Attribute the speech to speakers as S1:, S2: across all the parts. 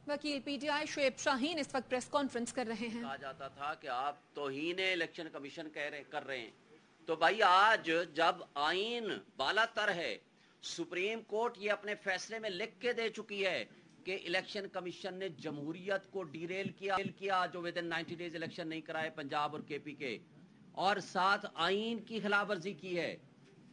S1: वकील पीटीआई शुएब शाहीन इस वक्त प्रेस कॉन्फ्रेंस कर रहे हैं।
S2: कहा जाता था कि आप तौहीन इलेक्शन कमीशन कर रहे हैं, तो भाई आज जब आईन बालातर है, सुप्रीम कोर्ट ये अपने फैसले में लिख के दे चुकी है कि इलेक्शन कमीशन ने जमहूरियत को डीरेल किया जो विद इन 90 डेज इलेक्शन नहीं कराए पंजाब और केपी के, और साथ आईन की खिलाफ वर्जी की है।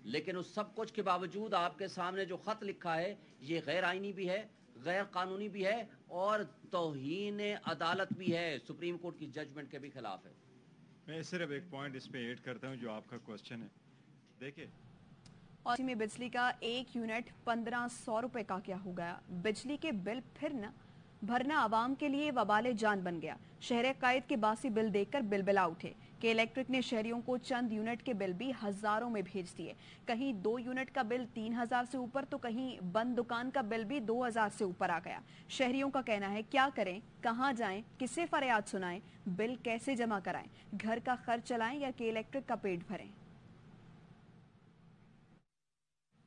S2: लेकिन उस सब कुछ के बावजूद आपके सामने जो खत लिखा है ये गैर आईनी भी है, गैर कानूनी भी है और तौहीन अदालत भी है, सुप्रीम कोर्ट की जजमेंट के भी खिलाफ है।
S3: मैं सिर्फ एक पॉइंट इस पे ऐड करता हूं जो आपका क्वेश्चन है। देखिए,
S4: और में बिजली का 1 यूनिट 1500 रुपए का क्या हो गया। बिजली के बिल फिर न भरना आवाम के लिए वबाले जान बन गया। शहर कायद के बासी बिल देखकर बिलबिला उठे। के इलेक्ट्रिक ने शहरियों को चंद यूनिट के बिल भी हजारों में भेज दिए। कहीं 2 यूनिट का बिल 3000 से ऊपर तो कहीं बंद दुकान का बिल भी 2000 से ऊपर आ गया। शहरियों का कहना है क्या करें, कहां जाएं, किसे फरियाद सुनाएं, बिल कैसे जमा कराएं, घर का खर्च चलाएं या के इलेक्ट्रिक का पेट भरें।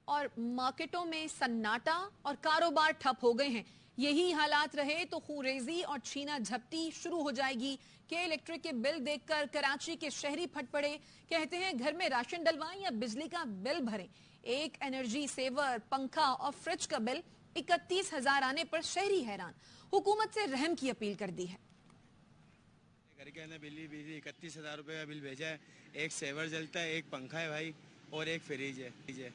S1: और मार्केटों में सन्नाटा और कारोबार ठप हो गए हैं। यही हालात रहे तो खूरेजी और छीना झपटी शुरू हो जाएगी। के इलेक्ट्रिक के बिल देखकर कराची के शहरी फट पड़े। कहते हैं घर में राशन डलवाएं या बिजली का बिल भरें। एक एनर्जी सेवर, पंखा और फ्रिज का बिल 31,000 आने पर शहरी हैरान। हुकूमत से रहम की अपील कर दी है।
S5: घर के अंदर बिजली 31,000 रुपए का बिल भेजा है। एक सेवर जलता है, एक पंखा है भाई, और एक फ्रिज है।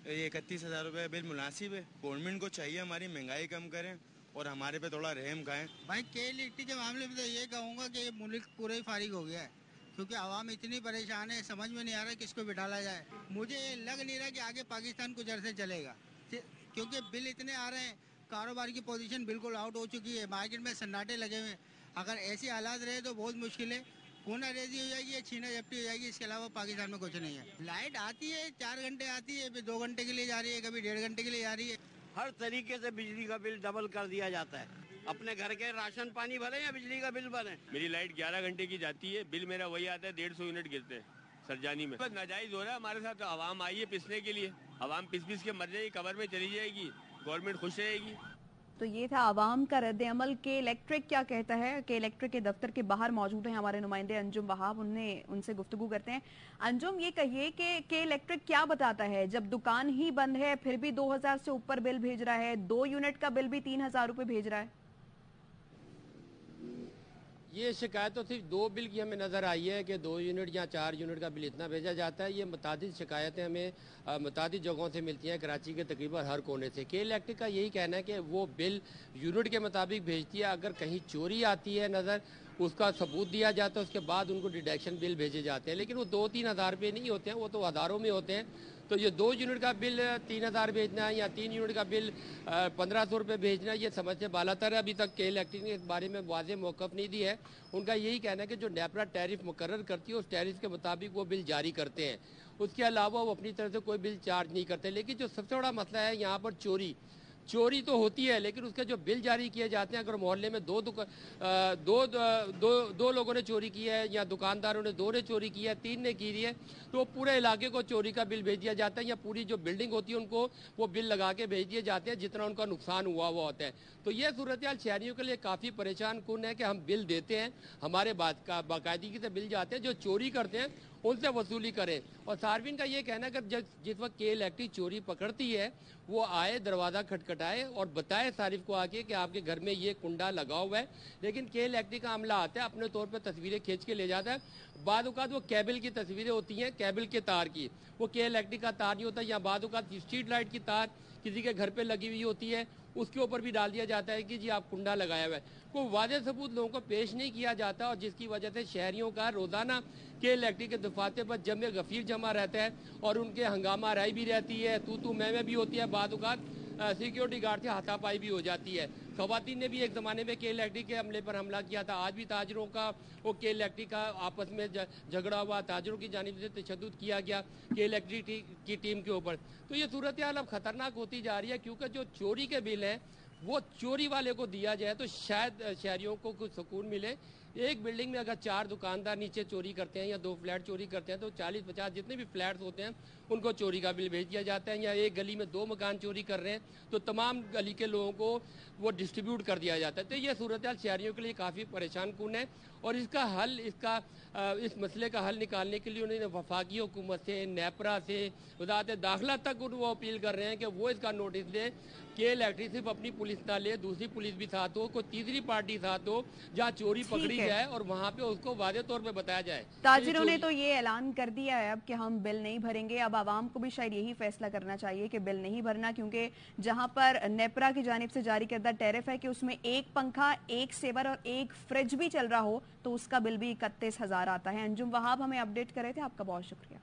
S5: ये 31,000 रुपये बिल मुनासिब है। गवर्नमेंट को चाहिए हमारी महंगाई कम करें और हमारे पे थोड़ा रहम खाएं।
S6: भाई के इलेक्ट्रिक के मामले में तो ये कहूँगा कि ये मुल्क पूरा ही फारिग हो गया है, क्योंकि आवाम इतनी परेशान है, समझ में नहीं आ रहा किसको बिठाला जाए। मुझे लग नहीं रहा कि आगे पाकिस्तान कुछ अरसे चलेगा, क्योंकि बिल इतने आ रहे हैं। कारोबार की पोजीशन बिल्कुल आउट हो चुकी है, मार्केट में सन्नाटे लगे हुए हैं। अगर ऐसे हालात रहे तो बहुत मुश्किल है, खूना रेजी हो जाएगी या छीना झपटी हो जाएगी। इसके अलावा पाकिस्तान में कुछ नहीं है। लाइट आती है 4 घंटे आती है, फिर 2 घंटे के लिए जा रही है, कभी 1.5 घंटे के लिए जा रही है।
S7: हर तरीके से बिजली का बिल डबल कर दिया जाता है। अपने घर के राशन पानी भरे या बिजली का बिल भरे।
S8: मेरी लाइट 11 घंटे की जाती है, बिल मेरा वही आता है 150 यूनिट गिरते हैं सरजानी में। नाजायज हो रहा है हमारे साथ। तो आवाम आई है पिसने के लिए, आवाम पिस के मर जाएगी, कब्र में चली जाएगी, गवर्नमेंट खुश रहेगी।
S4: तो ये था आवाम का रद्द अमल। के इलेक्ट्रिक क्या कहता है। के इलेक्ट्रिक के दफ्तर के बाहर मौजूद हैं हमारे नुमाइंदे अंजुम वहाब, उनसे गुफ्तगू करते हैं। अंजुम, ये कहिए कि के इलेक्ट्रिक क्या बताता है, जब दुकान ही बंद है फिर भी 2000 से ऊपर बिल भेज रहा है, 2 यूनिट का बिल भी 3000 रुपए भेज रहा है।
S9: ये शिकायत तो सिर्फ 2 बिल की हमें नज़र आई है कि 2 यूनिट या 4 यूनिट का बिल इतना भेजा जाता है। ये मुतादिद शिकायतें हमें मुतादिद जगहों से मिलती हैं, कराची के तकरीबन हर कोने से। के इलेक्ट्रिक का यही कहना है कि वो बिल यूनिट के मुताबिक भेजती है। अगर कहीं चोरी आती है नज़र, उसका सबूत दिया जाता है, उसके बाद उनको डिडक्शन बिल भेजे जाते हैं। लेकिन वो 2-3 हज़ार रुपये नहीं होते हैं, वो तो हज़ारों में होते हैं। तो ये 2 यूनिट का बिल 3000 भेजना है या 3 यूनिट का बिल 1500 रुपये भेजना है, ये समझ से बालातर है। अभी तक के इलेक्ट्रिक ने इस बारे में वाज़ेह मौक़िफ़ नहीं दी है। उनका यही कहना है कि जो नेपरा टैरिफ मुकर्रर करती है उस टैरिफ के मुताबिक वो बिल जारी करते हैं, उसके अलावा वो अपनी तरफ से कोई बिल चार्ज नहीं करते। लेकिन जो सबसे बड़ा मसला है यहाँ पर चोरी तो होती है, लेकिन उसके जो बिल जारी किए जाते हैं, अगर मोहल्ले में दो लोगों ने चोरी की है या दुकानदारों ने 2 ने चोरी की है, 3 ने की है, तो पूरे इलाके को चोरी का बिल भेज दिया जाता है या पूरी जो बिल्डिंग होती है उनको वो बिल लगा के भेज दिए जाते हैं जितना उनका नुकसान हुआ हुआ होता है। तो ये सूरत हाल शहरियों के लिए काफ़ी परेशान कुन है कि हम बिल देते हैं, हमारे बाकायदगी से बिल जाते हैं, जो चोरी करते हैं उनसे वसूली करें। और सार्फिन का ये कहना है कि जिस वक्त के इलेक्ट्रिक चोरी पकड़ती है वो आए, दरवाज़ा खटखटाए और बताए सारिफ को आके कि आपके घर में ये कुंडा लगा हुआ है। लेकिन के इलेक्ट्रिक का अमला आता है, अपने तौर पर तस्वीरें खींच के ले जाता है। बाद औक़ात वो केबल की तस्वीरें होती हैं, केबल के तार की, वो के इलेक्ट्रिक का तार नहीं होता, या बाद औक़ात स्ट्रीट लाइट की तार किसी के घर पे लगी हुई होती है, उसके ऊपर भी डाल दिया जाता है कि जी आप कुंडा लगाया हुआ है। कोई वाज़ेह सबूत लोगों को पेश नहीं किया जाता, और जिसकी वजह से शहरियों का रोज़ाना के इलेक्ट्रिक के दफाते पर जमे गफीर जमा रहता है और उनके हंगामा राय भी रहती है, तू मैं भी होती है, बाद औक़ात सिक्योरिटी गार्ड से हाथापाई भी हो जाती है। ख़वातीन ने भी एक ज़माने में के इलेक्ट्रिक के हमले पर हमला किया था। आज भी ताजरों का वो के इलेक्ट्रिक का आपस में झगड़ा हुआ, ताजरों की जानिब से तशद्दुद किया गया के इलेक्ट्रिक की टीम के ऊपर। तो ये सूरत हाल अब ख़तरनाक होती जा रही है, क्योंकि जो चोरी के बिल हैं वो चोरी वाले को दिया जाए तो शायद शहरियों को कुछ सुकून मिले। एक बिल्डिंग में अगर 4 दुकानदार नीचे चोरी करते हैं या 2 फ्लैट चोरी करते हैं तो 40-50 जितने भी फ्लैट्स होते हैं उनको चोरी का बिल भेज दिया जाता है। या एक गली में 2 मकान चोरी कर रहे हैं तो तमाम गली के लोगों को वो डिस्ट्रीब्यूट कर दिया जाता है। तो ये सूरत हाल शहरियों के लिए काफ़ी परेशान कुन है और इसका हल इस मसले का हल निकालने के लिए उन्होंने वफाकी हुकूमत से, नेपरा से, वजारत दाखिला तक वो अपील कर रहे हैं कि वो इसका नोटिस दें कि इलेक्ट्रिक सिर्फ अपनी पुलिस ना ले, दूसरी पुलिस भी साथ हो, कोई तीसरी पार्टी साथ हो जहाँ चोरी पकड़ी जाए और वहाँ पे उसको वादे तौर पे बताया जाए।
S4: ताजिरों ने तो ये ऐलान कर दिया है अब कि हम बिल नहीं भरेंगे। अब आवाम को भी शायद यही फैसला करना चाहिए कि बिल नहीं भरना, क्योंकि जहाँ पर नेपरा की जानिब से जारी करदा टैरिफ है कि उसमें 1 पंखा, 1 सेवर और 1 फ्रिज भी चल रहा हो तो उसका बिल भी 31,000 आता है। अंजुम वहाब हमें अपडेट कर रहे थे, आपका बहुत शुक्रिया।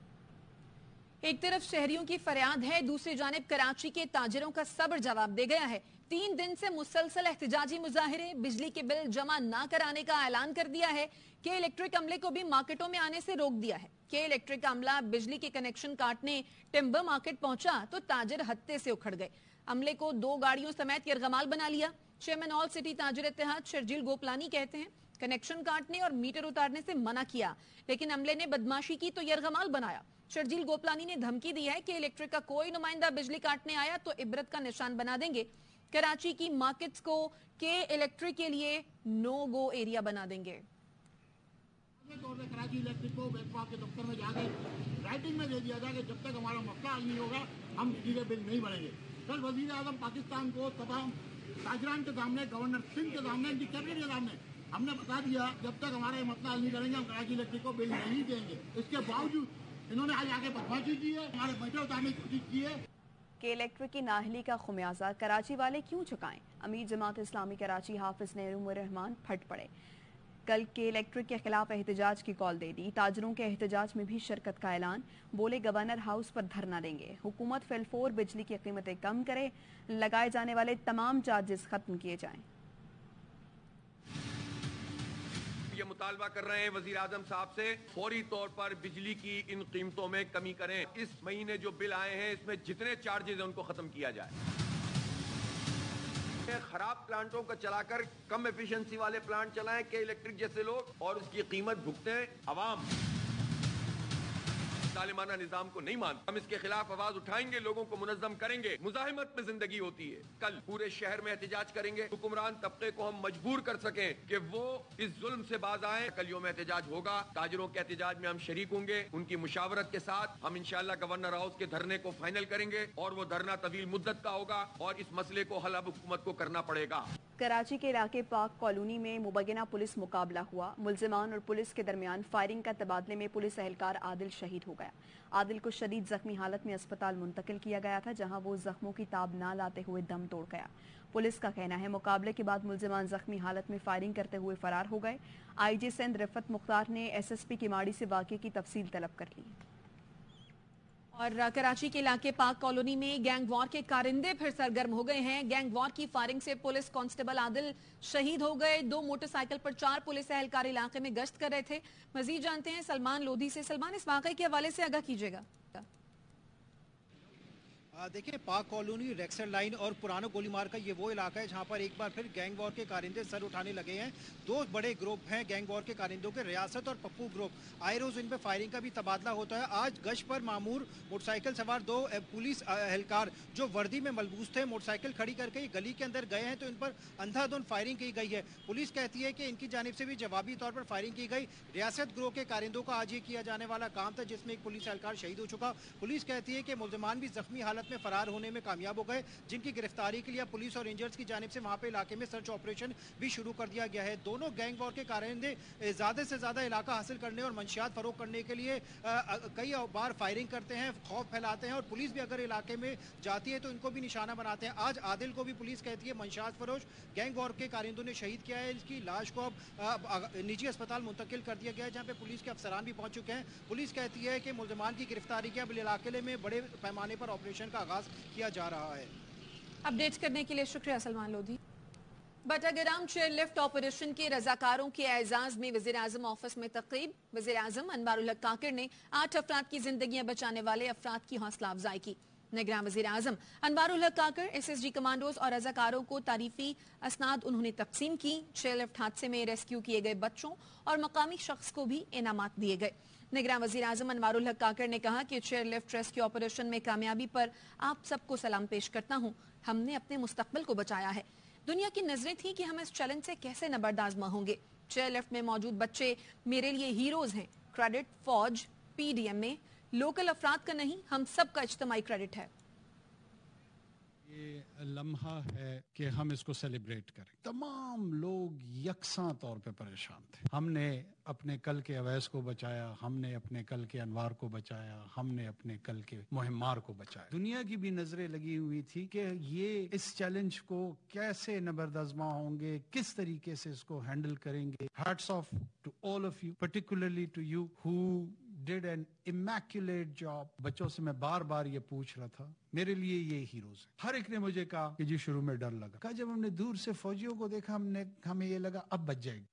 S1: एक तरफ शहरियों की फरियाद है, दूसरी जानिब कराची के ताजिरों का सब्र जवाब दे गया है। 3 दिन से मुसलसल एहतजाजी मुजाहिरे, बिजली के बिल जमा ना कराने का ऐलान कर दिया है कि इलेक्ट्रिक अमले को भी मार्केटों में आने से रोक दिया है। कि इलेक्ट्रिक अमला बिजली के कनेक्शन काटने टिम्बर मार्केट पहुंचा तो ताजिर हत्ते से उखड़ गए। अमले को 2 गाड़ियों समेत यरगमाल बना लिया। चेयरमैन ऑल सिटी ताजिर इत्तेहाद शर्जील गोपलानी कहते हैं कनेक्शन काटने और मीटर उतारने से मना किया, लेकिन अमले ने बदमाशी की तो यरगमाल बनाया। शर्जील गोपलानी ने धमकी दी है कि इलेक्ट्रिक का कोई नुमाइंदा बिजली काटने आया तो इबरत का निशान बना देंगे। कराची की मार्केट्स को के इलेक्ट्रिक के लिए नो गो एरिया बना देंगे।
S10: कराची इलेक्ट्रिक को बैकपाक के दफ्तर में जाके राइटिंग में दे दिया था कि जब तक हमारा मसला हल नहीं होगा हम बिजली के बिल नहीं भरेंगे। कल वजीर आजम पाकिस्तान को तमाम ताजरान के सामने, गवर्नर सिंह के सामने, इनकी कैबिनेट के सामने हमने बता दिया जब तक हमारा मसला हल नहीं करेंगे हम कराची इलेक्ट्रिक को बिल नहीं देंगे। इसके बावजूद इन्होंने आज आगे बदमाशी की है, हमारे मीटर उतारने की कोशिश की है।
S4: कि इलेक्ट्रिक की नाहली का खुमियाजा कराची वाले क्यों चुकाएं? अमीर जमात इस्लामी कराची हाफिज नेहरू रहमान फट पड़े। कल के इलेक्ट्रिक के खिलाफ एहतजाज की कॉल दे दी। ताजरों के एहतजाज में भी शिरकत का ऐलान। बोले गवर्नर हाउस पर धरना देंगे। हुकूमत फिलफोर बिजली की कीमतें कम करे, लगाए जाने वाले तमाम चार्जेस खत्म किए जाएं।
S11: ये मुतालबा कर रहे हैं वजीर आजम साहब से फौरी तौर पर बिजली की इन कीमतों में कमी करें। इस महीने जो बिल आए हैं इसमें जितने चार्जेस हैं उनको खत्म किया जाए। खराब प्लांटों को चलाकर कम एफिशिएंसी वाले प्लांट चलाएं के इलेक्ट्रिक जैसे लोग और उसकी कीमत भुगतें अवाम। जालिमाना निजाम को नहीं मानते। हम इसके खिलाफ आवाज उठाएंगे, लोगों को मुनज़्ज़म करेंगे। मुजाहिमत में जिंदगी होती है। कल पूरे शहर में एहतजाज करेंगे। हुक्मरान तबके को हम मजबूर कर सकें कि वो इस जुल्म से बाज आए। कल योम एहतजाज होगा। ताजरों के एहतजाज में हम शरीक होंगे। उनकी मुशावरत के साथ हम इंशाअल्लाह गवर्नर हाउस के धरने को फाइनल करेंगे और वो धरना तवील मुद्दत का होगा और इस मसले को हल अब हुकूमत को करना पड़ेगा।
S4: कराची के इलाके पाक कॉलोनी में मुबैना पुलिस मुकाबला हुआ। मुल्जिमान और पुलिस के दरमियान फायरिंग का तबादले में पुलिस एहलकार आदिल शहीद हो गया। आदिल को शदीद जख्मी हालत में अस्पताल मुंतकिल किया गया था, जहां वो जख्मों की ताब ना लाते हुए दम तोड़ गया। पुलिस का कहना है मुकाबले के बाद मुल्जिमान जख्मी हालत में फायरिंग करते हुए फरार हो गए। आईजी सिंध रिफत मुख्तार ने एसएसपी की माड़ी से वाक़े की तफसील तलब कर ली।
S1: और कराची के इलाके पाक कॉलोनी में गैंग वॉर के कारिंदे फिर सरगर्म हो गए हैं। गैंग वॉर की फायरिंग से पुलिस कांस्टेबल आदिल शहीद हो गए। 2 मोटरसाइकिल पर 4 पुलिस एहलकार इलाके में गश्त कर रहे थे। मजीद जानते हैं सलमान लोधी से। सलमान, इस वाक़े के हवाले से आगाह कीजिएगा।
S12: देखिए, पाक कॉलोनी, रेक्सर लाइन और पुराना गोलीमार का ये वो इलाका है जहाँ पर एक बार फिर गैंग वॉर के कारिंदे सर उठाने लगे हैं। 2 बड़े ग्रुप हैं गैंग वॉर के कारिंदों के, रियासत और पप्पू ग्रुप। आए रोज इन पर फायरिंग का भी तबादला होता है। आज गश्त पर मामूर मोटरसाइकिल सवार 2 पुलिस एहलकार जो वर्दी में मलबूस थे मोटरसाइकिल खड़ी करके गली के अंदर गए हैं तो इन पर अंधाधुंध फायरिंग की गई है। पुलिस कहती है कि इनकी जानिब से भी जवाबी तौर पर फायरिंग की गई। रियासत ग्रोह के कारिंदों का आज ये किया जाने वाला काम था जिसमें एक पुलिस एहलकार शहीद हो चुका। पुलिस कहती है कि मुल्जिमान भी जख्मी हालत में फरार होने में कामयाब हो गए, जिनकी गिरफ्तारी के लिए पुलिस और रेंजर्स की जानिब से वहां पे इलाके में सर्च ऑपरेशन भी शुरू कर दिया गया है। दोनों गैंग वॉर के कारिंदे ज्यादा से ज्यादा इलाका हासिल करने और मंशियात फरोग करने के लिए कई बार फायरिंग करते हैं, खौफ फैलाते हैं और पुलिस भी अगर इलाके में जाती है तो इनको भी निशाना बनाते हैं। आज आदिल को भी पुलिस कहती है मंशियात फरोश गैंग वॉर के कारिंदों ने शहीद किया है। इसकी लाश को अब निजी अस्पताल मुंतकिल कर दिया गया है जहाँ पे पुलिस के अफसरान भी पहुंच चुके हैं। पुलिस कहती है कि मुल्जिमान की गिरफ्तारी के अब इलाके में बड़े पैमाने पर ऑपरेशन का आगाज किया जा रहा है।
S1: अपडेट करने के लिए शुक्रिया Salman Lodhi. Battagram chair lift operation के रजाकारों के एजाज में वज़ीर आज़म ऑफिस में तक़रीब। वज़ीर आज़म अनवारुल हक काकिर ने 8 अफराद की जिंदगियां बचाने वाले अफराद की हौसला अफजाई की। निगरान वज़ीर आज़म अनवारुल हक काकर SSG कमांडोज और रज़ाकारों को तारीफी असनाद उन्होंने तकसीम की। चेयर लिफ्ट हादसे में रेस्क्यू किए गए बच्चों और मकामी शख्स को भी इनामात दिए गए। निगरान वज़ीर आज़म अनवारुल हक काकर ने कहा कि चेयर लिफ्ट रेस्क्यू ऑपरेशन में कामयाबी पर आप सबको सलाम पेश करता हूँ। हमने अपने मुस्तकबिल को बचाया है। दुनिया की नजरें थी कि हम इस चैलेंज से कैसे नबरदाज़मा होंगे। चेयर लिफ्ट में मौजूद बच्चे मेरे लिए हीरोज हैं। क्रेडिट फौज PDM में लोकल अफराद का नहीं, हम सब का इज्तिमाई क्रेडिट है।
S13: ये लम्हा है कि हम इसको सेलिब्रेट करें। तमाम लोग यकसां तौर पे परेशान थे। हमने अपने कल के अवैस को बचाया, हमने अपने कल के अनवार को बचाया, हमने अपने कल के मुहिम्मार को बचाया। दुनिया की भी नजरें लगी हुई थी कि ये इस चैलेंज को कैसे नबरदाज़मा होंगे, किस तरीके से इसको हैंडल करेंगे। Hats off to all of you, particularly to you who did an immaculate job. बच्चों से मैं बार बार ये पूछ रहा था, मेरे लिए ये हीरोज हैं। हर एक ने मुझे कहा कि जी शुरू में डर लगा, कहा जब हमने दूर से फौजियों को देखा हमें ये लगा अब बच जाएगी।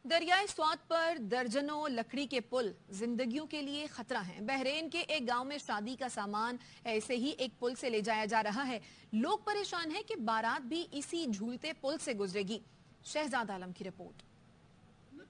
S1: दरियाए स्वात पर दर्जनों लकड़ी के पुल जिंदगियों के लिए खतरा हैं। बहरीन के एक गांव में शादी का सामान ऐसे ही एक पुल से ले जाया जा रहा है। लोग परेशान हैं कि बारात भी इसी झूलते पुल से गुजरेगी। शहजाद आलम की रिपोर्ट।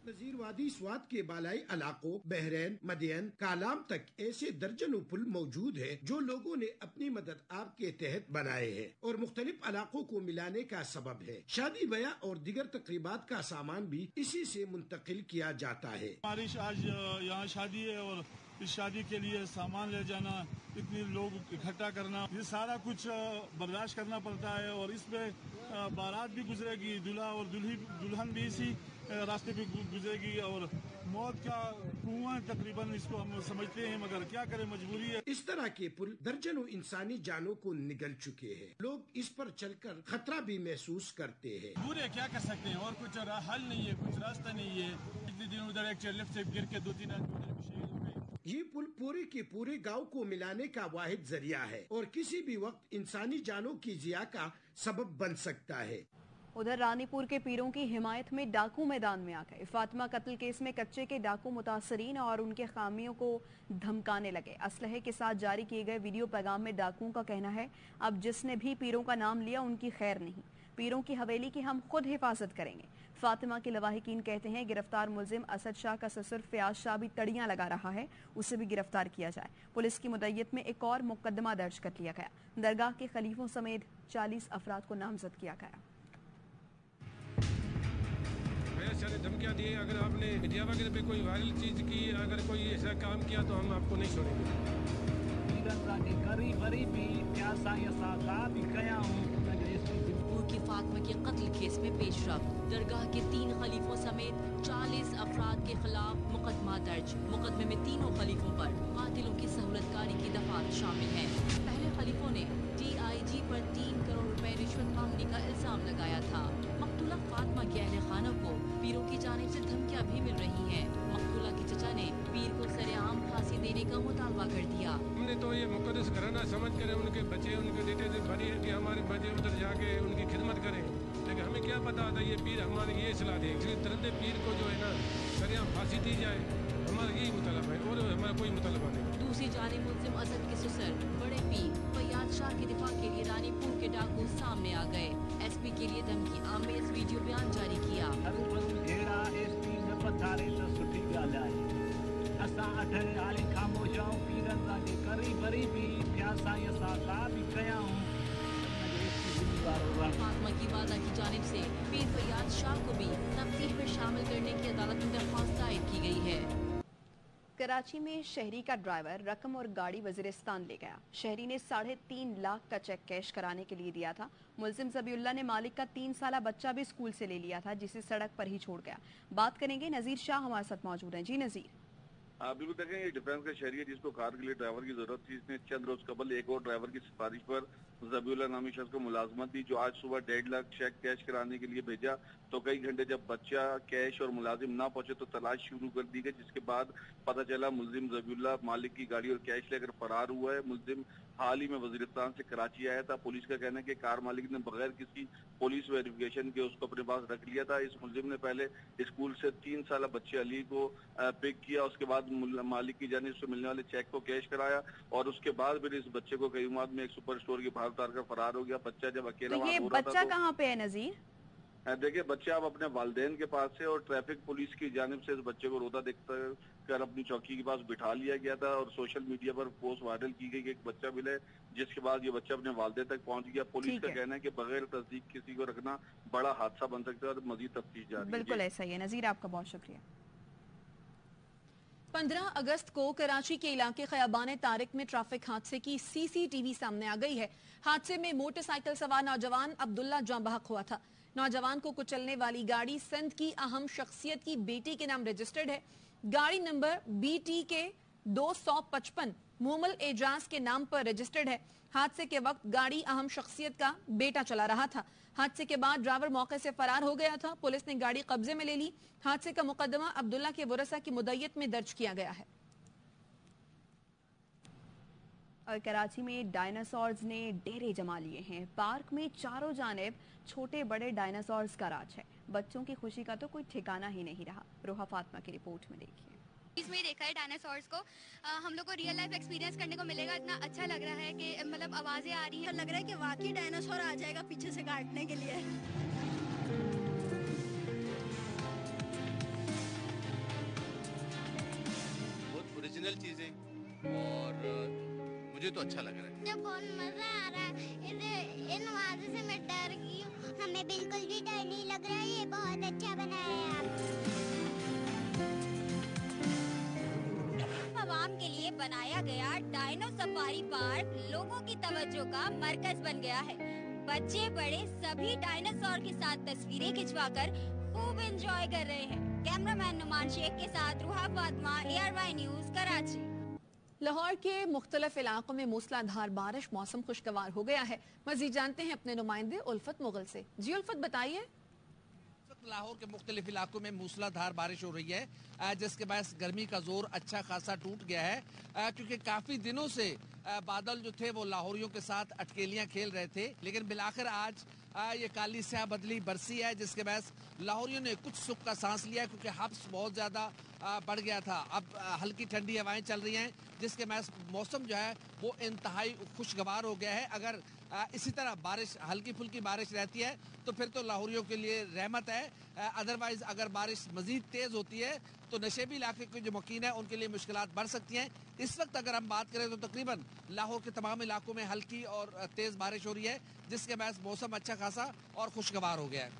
S14: नजीर वादी स्वात के बालाई इलाकों बहरैन, मदियन, कालाम तक ऐसे दर्जनों पुल मौजूद हैं जो लोगों ने अपनी मदद आपके तहत बनाए हैं और मुख्तलिफ इलाकों को मिलाने का सबब है। शादी ब्याह और दीगर तकरीबात का सामान भी इसी से मुंतकिल किया जाता है।
S15: हमारी आज यहाँ शादी है और इस शादी के लिए सामान ले जाना, इतने लोग इकट्ठा करना, ये सारा कुछ बर्दाश्त करना पड़ता है। और इसमें बारात भी गुजरेगी, दूल्हा और दुल्हन भी इसी रास्ते पे गुजरेगी और मौत का कुआं तकरीबन इसको हम समझते हैं, मगर क्या करें, मजबूरी है।
S14: इस तरह के पुल दर्जनों इंसानी जानों को निगल चुके हैं। लोग इस पर चलकर खतरा भी महसूस करते हैं।
S15: बुरे क्या कर सकते हैं, और कुछ हल नहीं है, कुछ रास्ता नहीं है। इतने दिन उधर एक चेयरलिफ्ट से गिर के 2-3 आदमी शहीद हो गए।
S14: ये पुल पूरे के पूरे गांव को मिलाने का वाहिद जरिया है और किसी भी वक्त इंसानी जानों की जिया का सबब बन सकता है।
S4: उधर रानीपुर के पीरों की हिमायत में डाकू मैदान में आ गए। फातिमा कत्ल केस में कच्चे के डाकू मुतासरीन और उनके खामियों को धमकाने लगे। असलहे के साथ जारी किए गए वीडियो पैगाम में डाकुओं का कहना है, अब जिसने भी पीरों का नाम लिया उनकी खैर नहीं, पीरों की हवेली की हम खुद हिफाजत करेंगे। फातिमा के लवाहिकीन कहते हैं गिरफ्तार मुलजिम असद शाह का ससुर फयाज शाह भी तड़ियां लगा रहा है, उसे भी गिरफ्तार किया जाए। पुलिस की मुद्दत में एक और मुकदमा दर्ज कर लिया गया। दरगाह के खलीफों समेत 40 अफराद को नामजद किया गया।
S16: सारे धमकियाँ दी, अगर आपने मीडिया वगैरह पे कोई वायरल चीज की, अगर कोई ऐसा काम किया तो हम आपको नहीं छोड़ेंगे।
S17: की फातिमा के कत्ल केस में पेशरफ्त, दरगाह के 3 खलीफों समेत 40 अफराद के खिलाफ मुकदमा दर्ज। मुकदमे में तीनों खलीफों पर कातिलों की सहूलतकारी की दफात शामिल है। पहले खलीफों ने DIG पर 3 करोड़ रुपए रिश्वत मांगने का इल्जाम लगाया था। मकतूला फातिमा के अहले खाना को पीरों की जानिब से धमकियां भी मिल रही हैं। मकतूला के चचा ने पीर को सरेआम फांसी देने का मुतालबा कर दिया।
S16: हमने तो ये मुकद्दस घराना समझ कर उनके बच्चे, उनके बेटे से भरी है कि हमारे बच्चे उधर जाके उनकी खिदमत करें, लेकिन हमें क्या पता था ये पीर हमारे ये सलाह दे। इसलिए तरंदे पीर को जो है ना सरेआम फांसी दी जाए, हमारा यही मुतालबा है और हमारा कोई मुतालबा नहीं।
S17: दूसरी जानिब मुल्जिम असद के ससुर बड़े पीर फयाज शाह के दिफा के लिए रानीपुर के डाकू सामने आ गए। SP के लिए धमकी आमेज वीडियो बयान जारी किया। फातिमा की वादा की जानिब से पीर फयाज शाह को भी तफ्तीश में शामिल करने की अदालत में दरख्वास्त दायर की गई है।
S4: कराची में शहरी का ड्राइवर रकम और गाड़ी वजीरिस्तान ले गया। शहरी ने 3.5 लाख का चेक कैश कराने के लिए दिया था। मुल्जिम ज़बीउल्लाह ने मालिक का 3 साला बच्चा भी स्कूल से ले लिया था, जिसे सड़क पर ही छोड़ गया। बात करेंगे, नजीर शाह हमारे साथ मौजूद हैं। जी नजीर।
S18: बिल्कुल देखें, ये डिफेंस का शहरी है जिसको कार के लिए ड्राइवर की जरूरत थी। इसने चंद रोज कबल एक और ड्राइवर की सिफारिश पर ज़बीउल्लाह नामी शख्स को मुलाजमत दी, जो आज सुबह 1.5 लाख चेक कैश कराने के लिए भेजा। तो कई घंटे जब बच्चा, कैश और मुलाजिम ना पहुंचे तो तलाश शुरू कर दी गई, जिसके बाद पता चला मुलजिम ज़बीउल्लाह मालिक की गाड़ी और कैश लेकर फरार हुआ है। मुलजिम हाल ही में वजीरिस्तान से कराची आया था। पुलिस का कहना है कि कार मालिक ने बगैर किसी पुलिस वेरिफिकेशन के उसको अपने पास रख लिया था। इस मुलजिम ने पहले स्कूल से 3 साल बच्चे अली को पिक किया, उसके बाद मालिक की जानिब से मिलने वाले चेक को कैश कराया और उसके बाद फिर इस बच्चे को कईमाद में एक सुपर स्टोर के बाहर उतार कर फरार हो गया। बच्चा जब अकेला
S4: तो ये
S18: वहाँ
S4: बच्चा कहाँ पे है नजीर?
S18: देखिए, बच्चा अब अपने वालिदैन के पास है और ट्रैफिक पुलिस की जानिब से इस बच्चे को रोता देखता कर अपनी चौकी के पास बिठा लिया गया था और सोशल मीडिया पर पोस्ट वायरल की गई कि एक बच्चा मिले, जिसके बाद ये बच्चा अपने वालिदैन तक पहुंच गया। पुलिस का कहना है कि बगैर तस्दीक किसी को रखना बड़ा हादसा बन सकता है और मजीद तफ्तीश जारी है।
S4: बिल्कुल ऐसा ही है। नजीर, आपका बहुत शुक्रिया।
S1: 15 अगस्त को कराची के इलाके खयाबान तारिक में ट्रैफिक हादसे की सीसीटीवी सामने आ गई है। हादसे में मोटरसाइकिल सवार नौजवान अब्दुल्ला जाँ बहक हुआ था। नौजवान को कुचलने वाली गाड़ी सिंध की अहम शख्सियत की बेटी के नाम रजिस्टर्ड है। गाड़ी नंबर BTK 255 मोमल एजाज के नाम पर रजिस्टर्ड है। हादसे के वक्त गाड़ी अहम शख्सियत का बेटा चला रहा था। हादसे के बाद ड्राइवर मौके से फरार हो गया था। पुलिस ने गाड़ी कब्जे में ले ली। हादसे का मुकदमा अब्दुल्ला के वरसा की मुद्दत में दर्ज किया गया है।
S4: और कराची में डायनासोर्स ने डेरे जमा लिए हैं। पार्क में चारों जानिब छोटे बड़े डायनासोर्स का राज है। बच्चों की खुशी का तो कोई ठिकाना ही नहीं रहा। रोहा फातिमा की रिपोर्ट में देखिए।
S19: इसमें देखा है डायनासोर्स को, हम लोग को रियल लाइफ एक्सपीरियंस करने को मिलेगा। इतना अच्छा लग रहा है कि मतलब आवाजें आ रही हैं, लग रहा है कि वाकई डायनासोर आ जाएगा पीछे से काटने के लिए।
S20: बहुत ओरिजिनल चीजें और मुझे तो अच्छा लग रहा है।
S21: मुझे बहुत मजा आ रहा है। इन आवाज़ों से मैं डर गई हूँ। हमें बिल्कुल भी डर नहीं लग रहा है। ये बहुत अच्छा बनाया है आप।
S19: आवाम के लिए बनाया गया डायनो सफारी पार्क लोगों की तवज्जो का मरकज बन गया है। बच्चे बड़े सभी डायनासोर के साथ तस्वीरें खिंचवाकर खूब एंजॉय कर रहे हैं। कैमरामैन नुमान शेख के साथ रूहा फातिमा, ARY न्यूज, कराची।
S1: लाहौर के मुख्तलिफ इलाकों में मूसलाधार बारिश, मौसम खुशगवार हो गया है। मजीद जानते हैं अपने नुमाइंदे उल्फत मुगल से। जी उल्फत, बताइए।
S22: लाहौर के मुख्तलिफ इलाकों में मूसलाधार बारिश हो रही है, जिसके बाद गर्मी का जोर अच्छा खासा टूट गया है, क्योंकि काफी दिनों से बादल जो थे वो लाहौरियों के साथ अटकेलियां खेल रहे थे। लेकिन बिलाखिर आज ये काली स्याह बदली बरसी है, जिसके बाद लाहौरियों ने कुछ सुख का सांस लिया, क्योंकि हब्स बहुत ज्यादा बढ़ गया था। अब हल्की ठंडी हवाएं चल रही हैं, जिसके बाद मौसम जो है वो इंतहाई खुशगवार हो गया है। अगर इसी तरह बारिश, हल्की फुल्की बारिश रहती है तो फिर तो लाहौरियों के लिए रहमत है। अदरवाइज अगर बारिश मजीद तेज होती है तो नशेबी इलाके के जो मुकीन है उनके लिए मुश्किलात बढ़ सकती हैं। इस वक्त अगर हम बात करें तो तकरीबन लाहौर के तमाम इलाकों में हल्की और तेज बारिश हो रही है, जिसके बाद मौसम अच्छा खासा और खुशगवार हो गया है।